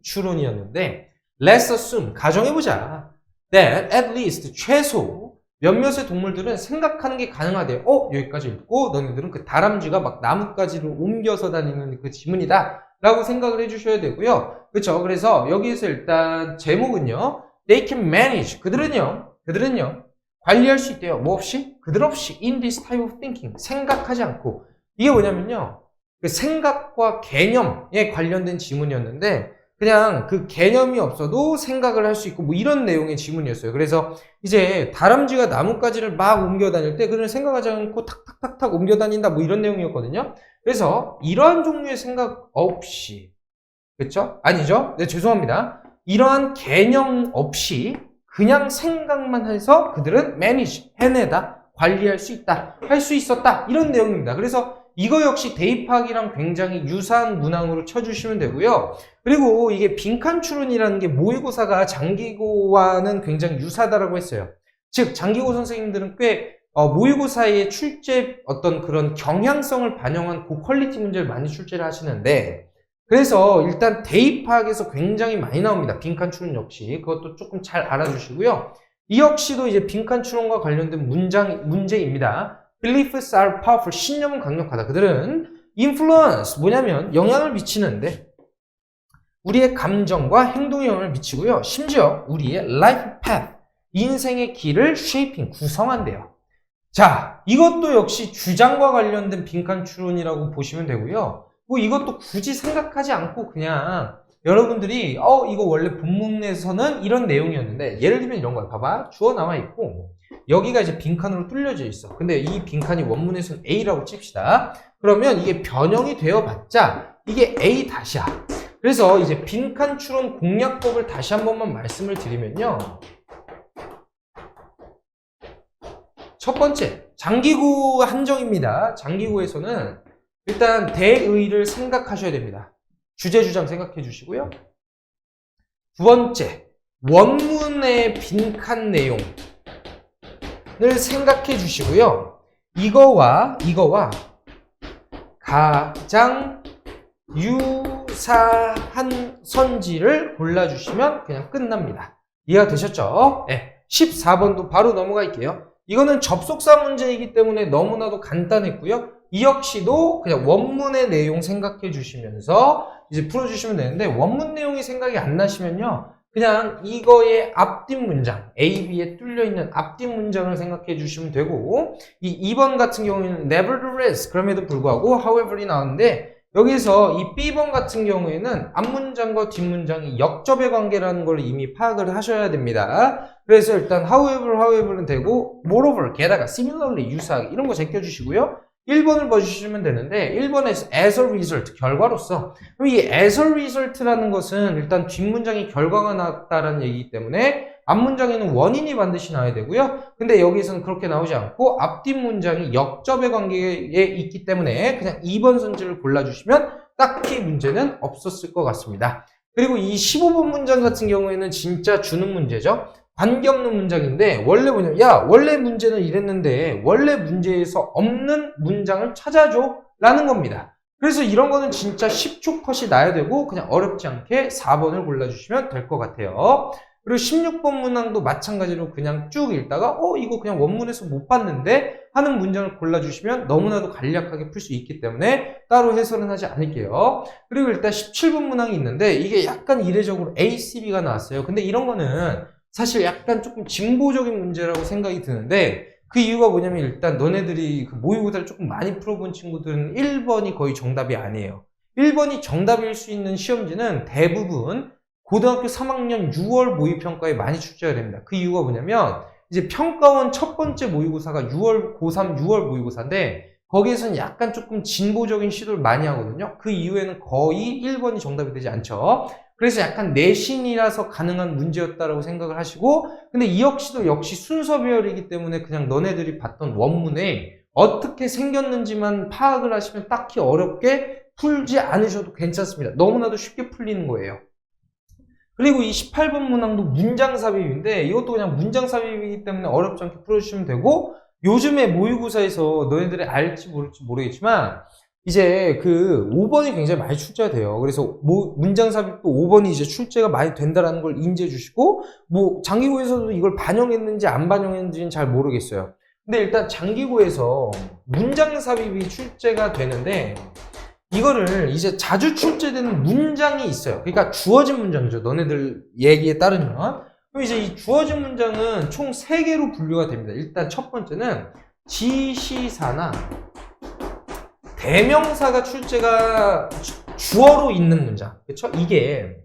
추론이었는데 Let's assume, 가정해보자. That at least, 최소 몇몇의 동물들은 생각하는 게 가능하대요. 여기까지 읽고 너네들은 그 다람쥐가 막 나뭇가지를 옮겨서 다니는 그 지문이다 라고 생각을 해주셔야 되고요. 그렇죠? 그래서 여기에서 일단 제목은요 They can manage, 그들은요 관리할 수 있대요. 뭐 없이? 그들 없이 in this type of thinking, 생각하지 않고. 이게 뭐냐면요 그 생각과 개념에 관련된 지문이었는데 그냥 그 개념이 없어도 생각을 할 수 있고 뭐 이런 내용의 지문이었어요. 그래서 이제 다람쥐가 나뭇가지를 막 옮겨 다닐 때 그들은 생각하지 않고 탁탁탁탁 옮겨 다닌다 뭐 이런 내용이었거든요. 그래서 이러한 종류의 생각 없이, 그쵸? 아니죠? 네, 죄송합니다. 이러한 개념 없이 그냥 생각만 해서 그들은 manage, 해내다, 관리할 수 있다, 할 수 있었다 이런 내용입니다. 그래서 이거 역시 대입하기랑 굉장히 유사한 문항으로 쳐주시면 되고요. 그리고 이게 빈칸 추론이라는 게 모의고사가 장기고와는 굉장히 유사하다라고 했어요. 즉 장기고 선생님들은 꽤 모의고사의 출제 어떤 그런 경향성을 반영한 고퀄리티 문제를 많이 출제를 하시는데 그래서 일단 대입학에서 굉장히 많이 나옵니다. 빈칸 추론 역시 그것도 조금 잘 알아주시고요. 이 역시도 이제 빈칸 추론과 관련된 문제입니다. Beliefs are powerful. 신념은 강력하다. 그들은 influence 뭐냐면 영향을 미치는데 우리의 감정과 행동에 영향을 미치고요. 심지어 우리의 life path 인생의 길을 shaping, 구성한대요. 자, 이것도 역시 주장과 관련된 빈칸 추론이라고 보시면 되고요. 뭐 이것도 굳이 생각하지 않고 그냥 여러분들이 이거 원래 본문에서는 이런 내용이었는데 예를 들면 이런 거야. 봐봐. 주어 나와 있고 여기가 이제 빈칸으로 뚫려져 있어. 근데 이 빈칸이 원문에서는 A라고 칩시다. 그러면 이게 변형이 되어봤자 이게 A 다시야. 그래서 이제 빈칸 추론 공략법을 다시 한 번만 말씀을 드리면요. 첫 번째, 장기구 한정입니다. 장기구에서는 일단 대의를 생각하셔야 됩니다. 주제 주장 생각해 주시고요. 두 번째, 원문의 빈칸 내용을 생각해 주시고요. 이거와 가장 유사한 선지를 골라주시면 그냥 끝납니다. 이해가 되셨죠? 네. 14번도 바로 넘어갈게요. 이거는 접속사 문제이기 때문에 너무나도 간단했고요. 이 역시도 그냥 원문의 내용 생각해 주시면서 이제 풀어주시면 되는데 원문 내용이 생각이 안 나시면요. 그냥 이거의 앞뒤 문장, A, B에 뚫려있는 앞뒤 문장을 생각해 주시면 되고 이 2번 같은 경우에는 nevertheless, 그럼에도 불구하고 however이 나오는데 여기서 이 B번 같은 경우에는 앞문장과 뒷문장이 역접의 관계라는 걸 이미 파악을 하셔야 됩니다. 그래서 일단 however는 되고 moreover, 게다가 similarly, 유사하게 이런 거 제껴주시고요. 1번을 봐주시면 되는데 1번에서 as a result, 결과로서 그럼 이 as a result라는 것은 일단 뒷문장이 결과가 나왔다라는 얘기이기 때문에 앞문장에는 원인이 반드시 나와야 되고요. 근데 여기서는 그렇게 나오지 않고 앞뒷 문장이 역접의 관계에 있기 때문에 그냥 2번 선지를 골라주시면 딱히 문제는 없었을 것 같습니다. 그리고 이 15번 문장 같은 경우에는 진짜 주는 문제죠. 관계없는 문장인데 원래 뭐냐면 원래 문제는 이랬는데 원래 문제에서 없는 문장을 찾아줘 라는 겁니다. 그래서 이런 거는 진짜 10초 컷이 나야 되고 그냥 어렵지 않게 4번을 골라주시면 될 것 같아요. 그리고 16번 문항도 마찬가지로 그냥 쭉 읽다가 이거 그냥 원문에서 못 봤는데 하는 문장을 골라주시면 너무나도 간략하게 풀 수 있기 때문에 따로 해설은 하지 않을게요. 그리고 일단 17번 문항이 있는데 이게 약간 이례적으로 A, C, B가 나왔어요. 근데 이런 거는 사실 약간 조금 진보적인 문제라고 생각이 드는데 그 이유가 뭐냐면 일단 너네들이 그 모의고사를 조금 많이 풀어본 친구들은 1번이 거의 정답이 아니에요. 1번이 정답일 수 있는 시험지는 대부분 고등학교 3학년 6월 모의평가에 많이 출제가 됩니다. 그 이유가 뭐냐면 이제 평가원 첫 번째 모의고사가 고3 6월 모의고사인데 거기에서는 약간 조금 진보적인 시도를 많이 하거든요. 그 이후에는 거의 1번이 정답이 되지 않죠. 그래서 약간 내신이라서 가능한 문제였다라고 생각을 하시고 근데 이 역시 순서별이기 때문에 그냥 너네들이 봤던 원문에 어떻게 생겼는지만 파악을 하시면 딱히 어렵게 풀지 않으셔도 괜찮습니다. 너무나도 쉽게 풀리는 거예요. 그리고 이 18번 문항도 문장 삽입인데 이것도 그냥 문장 삽입이기 때문에 어렵지 않게 풀어주시면 되고 요즘에 모의고사에서 너희들이 알지 모를지 모르겠지만 이제 그 5번이 굉장히 많이 출제가 돼요. 그래서 문장 삽입도 5번이 이제 출제가 많이 된다라는 걸 인지해 주시고 장기고에서도 이걸 반영했는지 안 반영했는지는 잘 모르겠어요. 근데 일단 장기고에서 문장 삽입이 출제가 되는데 이거를 이제 자주 출제되는 문장이 있어요. 그러니까 주어진 문장이죠. 너네들 얘기에 따르면. 그럼 이제 이 주어진 문장은 총 3개로 분류가 됩니다. 일단 첫 번째는 지시사나 대명사가 출제가 주어로 있는 문장. 그쵸? 이게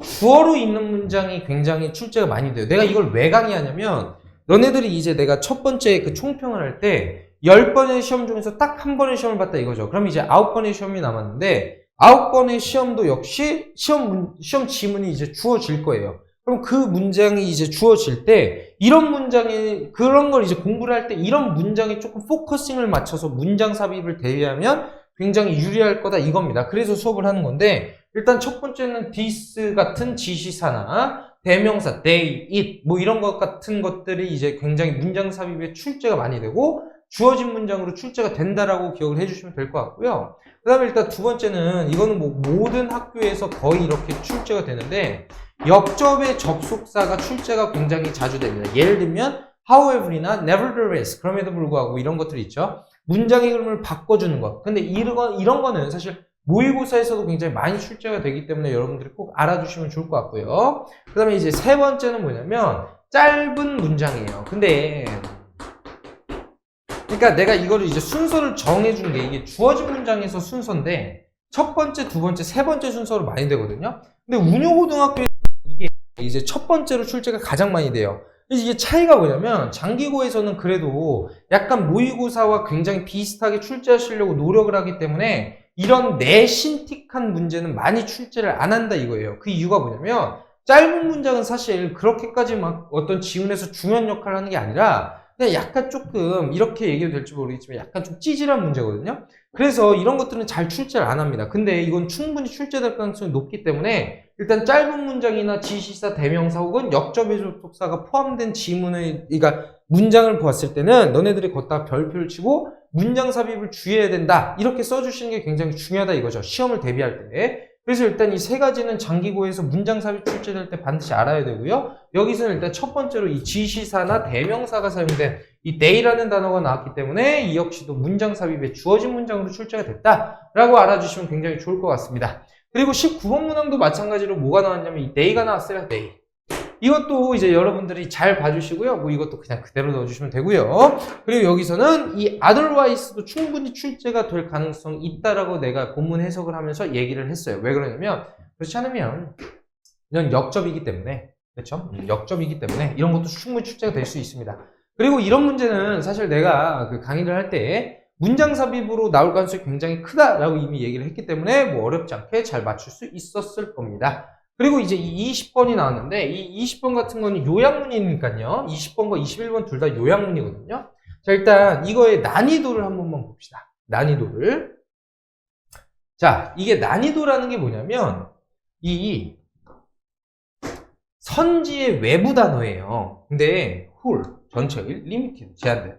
주어로 있는 문장이 굉장히 출제가 많이 돼요. 내가 이걸 왜 강의하냐면 너네들이 이제 내가 첫 번째 그 총평을 할 때 10번의 시험 중에서 딱 한 번의 시험을 봤다 이거죠. 그럼 이제 9번의 시험이 남았는데 9번의 시험도 역시 시험 지문이 이제 주어질 거예요. 그럼 그 문장이 이제 주어질 때 이런 문장이 그런 걸 이제 공부를 할 때 이런 문장에 조금 포커싱을 맞춰서 문장 삽입을 대비하면 굉장히 유리할 거다 이겁니다. 그래서 수업을 하는 건데 일단 첫 번째는 this 같은 지시사나 대명사 they, it 이런 것 같은 것들이 이제 굉장히 문장 삽입에 출제가 많이 되고 주어진 문장으로 출제가 된다라고 기억을 해주시면 될 것 같고요. 그 다음에 일단 두 번째는 이거는 모든 학교에서 거의 이렇게 출제가 되는데 역접의 접속사가 출제가 굉장히 자주 됩니다. 예를 들면 however이나 nevertheless 그럼에도 불구하고 이런 것들이 있죠. 문장의 흐름을 바꿔주는 것. 근데 이런 거는 사실 모의고사에서도 굉장히 많이 출제가 되기 때문에 여러분들이 꼭 알아두시면 좋을 것 같고요. 그 다음에 이제 세 번째는 뭐냐면 짧은 문장이에요. 근데 그러니까 내가 이거를 이제 순서를 정해준 게 이게 주어진 문장에서 순서인데 첫 번째, 두 번째, 세 번째 순서로 많이 되거든요. 근데 운용고등학교에 이게 이제 첫 번째로 출제가 가장 많이 돼요. 그래서 이게 차이가 뭐냐면 장기고에서는 그래도 약간 모의고사와 굉장히 비슷하게 출제하시려고 노력을 하기 때문에 이런 내신틱한 문제는 많이 출제를 안 한다 이거예요. 그 이유가 뭐냐면 짧은 문장은 사실 그렇게까지 막 어떤 지문에서 중요한 역할을 하는 게 아니라 그냥 약간 조금 이렇게 얘기해도 될지 모르겠지만 약간 좀 찌질한 문제거든요. 그래서 이런 것들은 잘 출제를 안 합니다. 근데 이건 충분히 출제될 가능성이 높기 때문에 일단 짧은 문장이나 지시사, 대명사 혹은 역접의 접속사가 포함된 지문의 그러니까 문장을 보았을 때는 너네들이 걷다 별표를 치고 문장 삽입을 주의해야 된다. 이렇게 써주시는 게 굉장히 중요하다 이거죠. 시험을 대비할 때. 그래서 일단 이 세 가지는 장기고에서 문장 삽입 출제될 때 반드시 알아야 되고요. 여기서는 일단 첫 번째로 이 지시사나 대명사가 사용된 이 they라는 단어가 나왔기 때문에 이 역시도 문장 삽입에 주어진 문장으로 출제가 됐다라고 알아주시면 굉장히 좋을 것 같습니다. 그리고 19번 문항도 마찬가지로 뭐가 나왔냐면 이 they가 나왔어요. they. 이것도 이제 여러분들이 잘 봐주시고요. 뭐 이것도 그냥 그대로 넣어주시면 되고요. 그리고 여기서는 이 otherwise도 충분히 출제가 될 가능성이 있다라고 내가 본문 해석을 하면서 얘기를 했어요. 왜 그러냐면 그렇지 않으면 이런 역접이기 때문에 그렇죠? 역접이기 때문에 이런 것도 충분히 출제가 될 수 있습니다. 그리고 이런 문제는 사실 내가 그 강의를 할 때 문장 삽입으로 나올 가능성이 굉장히 크다라고 이미 얘기를 했기 때문에 뭐 어렵지 않게 잘 맞출 수 있었을 겁니다. 그리고 이제 이 20번이 나왔는데 이 20번 같은 거는 요약문이니까요. 20번과 21번 둘 다 요약문이거든요. 자, 일단 이거의 난이도를 한 번만 봅시다. 난이도를. 자, 이게 난이도라는 게 뭐냐면 이 선지의 외부 단어예요. 근데 whole, 전체의, limited, 제한된,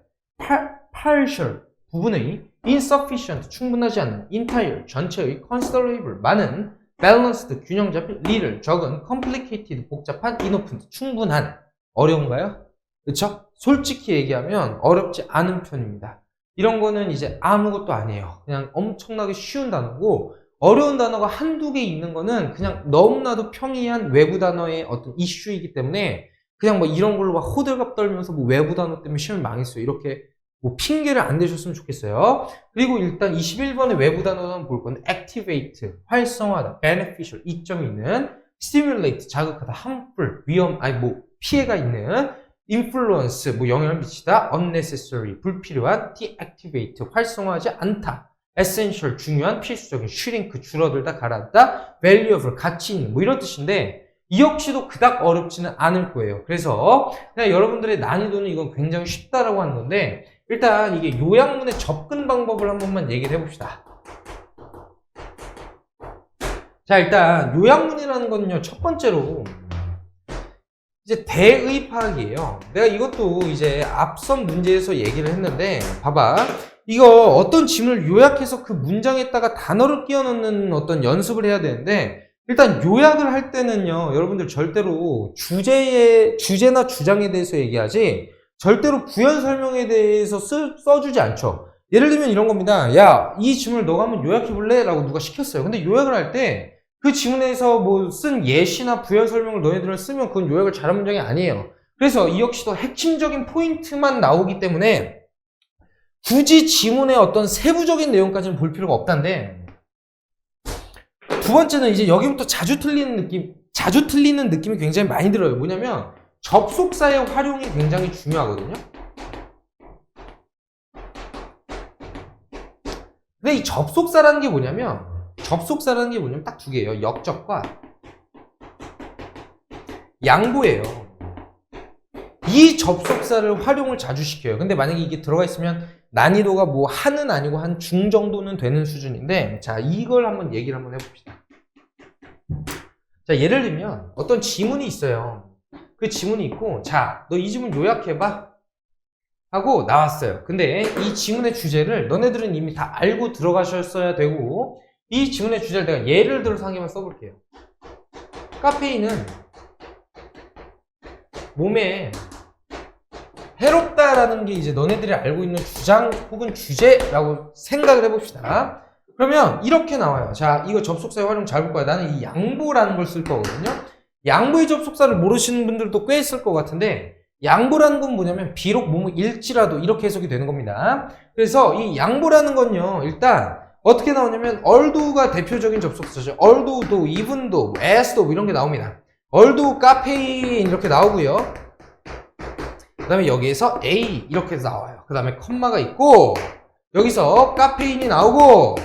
partial, 부분의, insufficient, 충분하지 않는, entire, 전체의, considerable, 많은, balanced, 균형 잡힌, little, 적은, complicated, 복잡한, enough, 충분한. 어려운가요? 그쵸? 솔직히 얘기하면 어렵지 않은 편입니다. 이런 거는 이제 아무것도 아니에요. 그냥 엄청나게 쉬운 단어고 어려운 단어가 한두 개 있는 거는 그냥 너무나도 평이한 외부 단어의 어떤 이슈이기 때문에 그냥 뭐 이런 걸로 막 호들갑 떨면서 뭐 외부 단어 때문에 시험을 망했어요. 이렇게 뭐 핑계를 안 대셨으면 좋겠어요. 그리고 일단 21번의 외부 단어는 볼 건데 activate, 활성화하다, beneficial, 이점이 있는, stimulate, 자극하다, harmful, 위험, 아니 뭐 피해가 있는, influence, 뭐 영향을 미치다, unnecessary, 불필요한, deactivate, 활성화하지 않다, essential, 중요한, 필수적인, shrink, 줄어들다, 가라앉다, valuable, 가치 있는, 뭐 이런 뜻인데 이 역시도 그닥 어렵지는 않을 거예요. 그래서 그냥 여러분들의 난이도는 이건 굉장히 쉽다라고 하는 건데 일단 이게 요약문의 접근 방법을 한 번만 얘기를 해봅시다. 자, 일단 요약문이라는 거는요, 첫 번째로 이제 대의 파악이에요. 내가 이것도 이제 앞선 문제에서 얘기를 했는데 봐봐. 이거 어떤 지문을 요약해서 그 문장에다가 단어를 끼워 넣는 어떤 연습을 해야 되는데 일단 요약을 할 때는요, 여러분들 절대로 주제나 주장에 대해서 얘기하지 절대로 부연 설명에 대해서 써주지 않죠. 예를 들면 이런 겁니다. 야, 이 지문을 너가 한번 요약해 볼래? 라고 누가 시켰어요. 근데 요약을 할 때 그 지문에서 뭐 쓴 예시나 부연 설명을 너희들은 쓰면 그건 요약을 잘한 문장이 아니에요. 그래서 이 역시도 핵심적인 포인트만 나오기 때문에 굳이 지문의 어떤 세부적인 내용까지는 볼 필요가 없다는데 두 번째는 이제 여기부터 자주 틀리는 느낌이 굉장히 많이 들어요. 뭐냐면 접속사의 활용이 굉장히 중요하거든요. 근데 이 접속사라는 게 뭐냐면 딱 두 개예요. 역접과 양보예요. 이 접속사를 활용을 자주 시켜요. 근데 만약에 이게 들어가 있으면 난이도가 뭐 한은 아니고 한 중 정도는 되는 수준인데 자, 이걸 한번 얘기를 한번 해봅시다. 자, 예를 들면 어떤 지문이 있어요. 그 지문이 있고 자, 너 이 지문 요약해봐 하고 나왔어요. 근데 이 지문의 주제를 너네들은 이미 다 알고 들어가셨어야 되고 이 지문의 주제를 내가 예를 들어서 한 개만 써볼게요. 카페인은 몸에 해롭다라는 게 이제 너네들이 알고 있는 주장 혹은 주제라고 생각을 해봅시다. 그러면 이렇게 나와요. 자, 이거 접속사의 활용 잘 볼 거야. 나는 이 양보라는 걸 쓸 거거든요. 양보의 접속사를 모르시는 분들도 꽤 있을 것 같은데, 양보라는 건 뭐냐면 비록 뭐뭐일지라도 이렇게 해석이 되는 겁니다. 그래서 이 양보라는 건요, 일단 어떻게 나오냐면 although가 대표적인 접속사죠. although, even though, as though 이런 게 나옵니다. although, 카페인 이렇게 나오고요. 그 다음에 여기에서 A 이렇게 나와요. 그 다음에 컴마가 있고, 여기서 카페인이 나오고,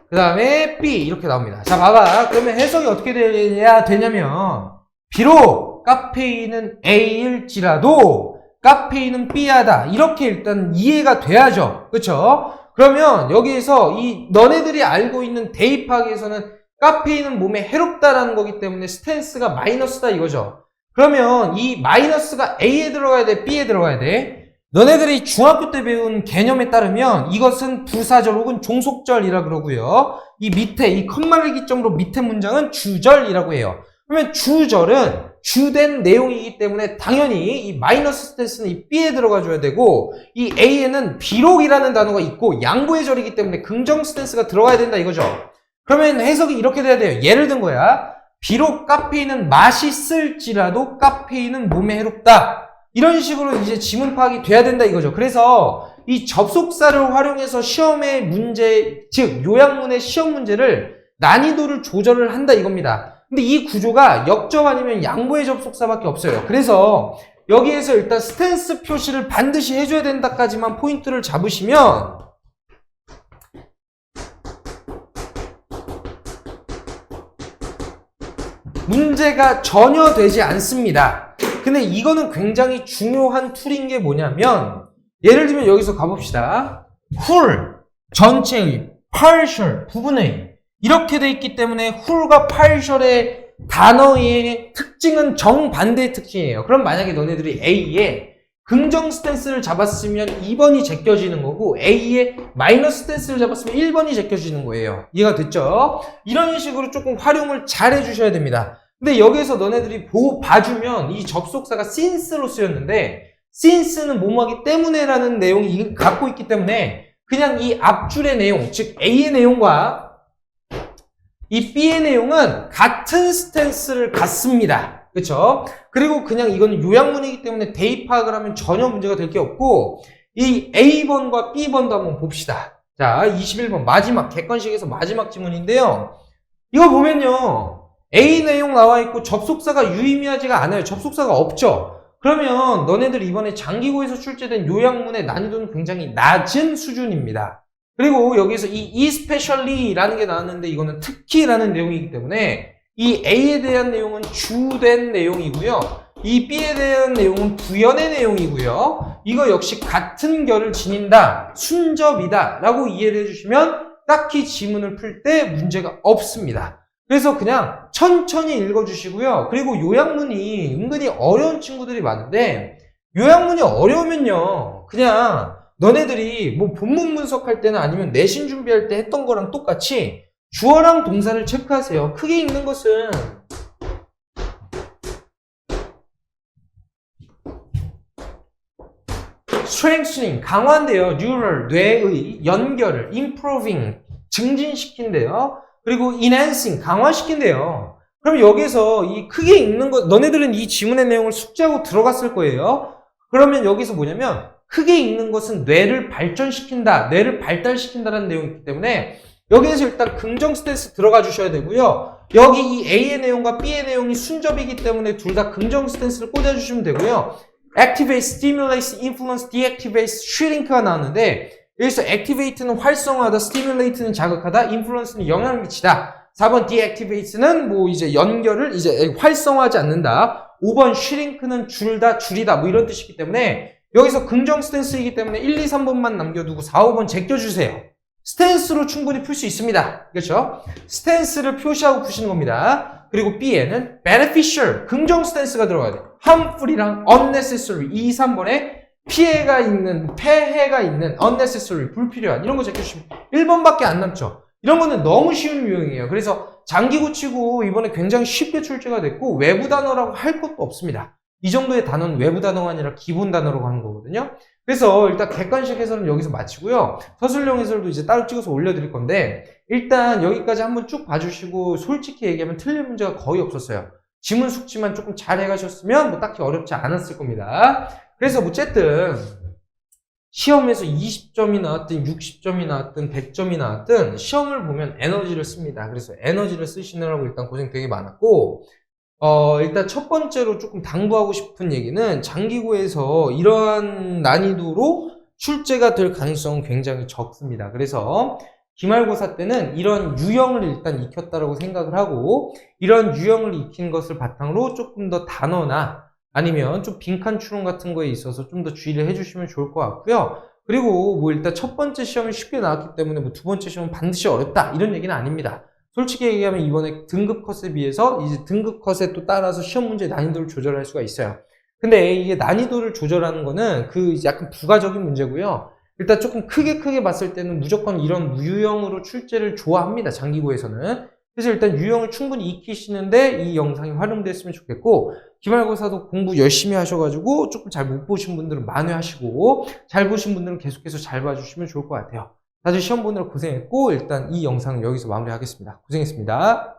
그 다음에 B 이렇게 나옵니다. 자, 봐봐. 그러면 해석이 어떻게 돼야 되냐면, 비록 카페인은 A일지라도 카페인은 B하다. 이렇게 일단 이해가 돼야죠. 그쵸? 그러면 여기에서 이 너네들이 알고 있는 대입하기에서는 카페인은 몸에 해롭다라는 거기 때문에 스탠스가 마이너스다 이거죠. 그러면 이 마이너스가 A에 들어가야 돼? B에 들어가야 돼? 너네들이 중학교 때 배운 개념에 따르면 이것은 부사절 혹은 종속절이라 그러고요. 이 밑에 이 컴마를 기점으로 밑에 문장은 주절이라고 해요. 그러면 주절은 주된 내용이기 때문에 당연히 이 마이너스 스탠스는 이 B에 들어가 줘야 되고, 이 A에는 비록이라는 단어가 있고 양보의 절이기 때문에 긍정 스탠스가 들어가야 된다 이거죠. 그러면 해석이 이렇게 돼야 돼요. 예를 든 거야. 비록 카페인은 맛있을지라도 카페인은 몸에 해롭다. 이런 식으로 이제 지문 파악이 돼야 된다 이거죠. 그래서 이 접속사를 활용해서 시험의 문제, 즉 요약문의 시험 문제를 난이도를 조절을 한다 이겁니다. 근데 이 구조가 역접 아니면 양보의 접속사밖에 없어요. 그래서 여기에서 일단 스탠스 표시를 반드시 해줘야 된다까지만 포인트를 잡으시면 문제가 전혀 되지 않습니다. 근데 이거는 굉장히 중요한 툴인 게 뭐냐면, 예를 들면 여기서 가봅시다. whole, 전체의, partial, 부분의 이렇게 돼 있기 때문에 whole과 partial의 단어의 특징은 정반대의 특징이에요. 그럼 만약에 너네들이 A에 긍정 스탠스를 잡았으면 2번이 제껴지는 거고, A에 마이너스 스탠스를 잡았으면 1번이 제껴지는 거예요. 이해가 됐죠? 이런 식으로 조금 활용을 잘 해주셔야 됩니다. 근데 여기에서 너네들이 봐주면 이 접속사가 since로 쓰였는데, since는 뭐뭐하기 때문에라는 내용이 갖고 있기 때문에 그냥 이 앞줄의 내용, 즉 A의 내용과 이 B의 내용은 같은 스탠스를 갖습니다. 그쵸? 그리고 그냥 이거는 요약문이기 때문에 대입 파악을 하면 전혀 문제가 될 게 없고, 이 A번과 B번도 한번 봅시다. 자, 21번 마지막 객관식에서 마지막 지문인데요. 이거 보면요, A 내용 나와 있고 접속사가 유의미하지가 않아요. 접속사가 없죠. 그러면 너네들 이번에 장기고에서 출제된 요약문의 난이도는 굉장히 낮은 수준입니다. 그리고 여기서 이 especially라는 게 나왔는데 이거는 특히라는 내용이기 때문에 이 A에 대한 내용은 주된 내용이고요. 이 B에 대한 내용은 부연의 내용이고요. 이거 역시 같은 결을 지닌다, 순접이다 라고 이해를 해주시면 딱히 지문을 풀 때 문제가 없습니다. 그래서 그냥 천천히 읽어주시고요. 그리고 요약문이 은근히 어려운 친구들이 많은데, 요약문이 어려우면요, 그냥 너네들이 뭐 본문 분석할 때나 아니면 내신 준비할 때 했던 거랑 똑같이 주어랑 동사를 체크하세요. 크게 읽는 것은 strengthening, 강화인데요. neural, 뇌의 연결을, improving, 증진시킨대요. 그리고 enhancing, 강화시킨대요. 그럼 여기서 이 크게 읽는 거, 너네들은 이 지문의 내용을 숙지하고 들어갔을 거예요. 그러면 여기서 뭐냐면 크게 읽는 것은 뇌를 발전시킨다, 뇌를 발달시킨다라는 내용이기 때문에 여기에서 일단 긍정 스탠스 들어가 주셔야 되고요. 여기 이 A의 내용과 B의 내용이 순접이기 때문에 둘 다 긍정 스탠스를 꽂아주시면 되고요. activate, stimulate, influence, deactivate, shrink가 나왔는데 여기서 activate는 활성화하다, stimulate는 자극하다, influence는 영향을 미치다. 4번 deactivate는 뭐 이제 연결을 이제 활성화하지 않는다. 5번 shrink는 줄다, 줄이다 뭐 이런 뜻이기 때문에 여기서 긍정 스탠스이기 때문에 1, 2, 3번만 남겨두고 4, 5번 제껴주세요. 스탠스로 충분히 풀 수 있습니다. 그렇죠? 스탠스를 표시하고 푸시는 겁니다. 그리고 B에는 beneficial, 긍정 스탠스가 들어가야 돼요. harmful이랑 unnecessary, 2, 3번에 피해가 있는, 폐해가 있는, unnecessary, 불필요한 이런 거 제껴주시면 1번밖에 안 남죠. 이런 거는 너무 쉬운 유형이에요. 그래서 장기고 치고 이번에 굉장히 쉽게 출제가 됐고 외부 단어라고 할 것도 없습니다. 이 정도의 단어는 외부 단어가 아니라 기본 단어라고 하는 거거든요. 그래서 일단 객관식 해설은 여기서 마치고요. 서술형 해설도 이제 따로 찍어서 올려드릴 건데, 일단 여기까지 한번 쭉 봐주시고 솔직히 얘기하면 틀린 문제가 거의 없었어요. 지문 숙지만 조금 잘 해가셨으면 뭐 딱히 어렵지 않았을 겁니다. 그래서 어쨌든 시험에서 20점이 나왔든 60점이 나왔든 100점이 나왔든 시험을 보면 에너지를 씁니다. 그래서 에너지를 쓰시느라고 일단 고생 되게 많았고, 일단 첫 번째로 조금 당부하고 싶은 얘기는 장기고에서 이러한 난이도로 출제가 될 가능성은 굉장히 적습니다. 그래서 기말고사 때는 이런 유형을 일단 익혔다라고 생각을 하고, 이런 유형을 익힌 것을 바탕으로 조금 더 단어나 아니면 좀 빈칸 추론 같은 거에 있어서 좀 더 주의를 해주시면 좋을 것 같고요. 그리고 뭐 일단 첫 번째 시험이 쉽게 나왔기 때문에 뭐 두 번째 시험은 반드시 어렵다 이런 얘기는 아닙니다. 솔직히 얘기하면 이번에 등급 컷에 비해서 이제 등급 컷에 또 따라서 시험 문제 난이도를 조절할 수가 있어요. 근데 이게 난이도를 조절하는 거는 그 약간 부가적인 문제고요. 일단 조금 크게 봤을 때는 무조건 이런 유형으로 출제를 좋아합니다. 장기고에서는. 그래서 일단 유형을 충분히 익히시는데 이 영상이 활용됐으면 좋겠고, 기말고사도 공부 열심히 하셔가지고 조금 잘 못 보신 분들은 만회하시고, 잘 보신 분들은 계속해서 잘 봐주시면 좋을 것 같아요. 다들 시험 보느라 고생했고, 일단 이 영상을 여기서 마무리하겠습니다. 고생했습니다.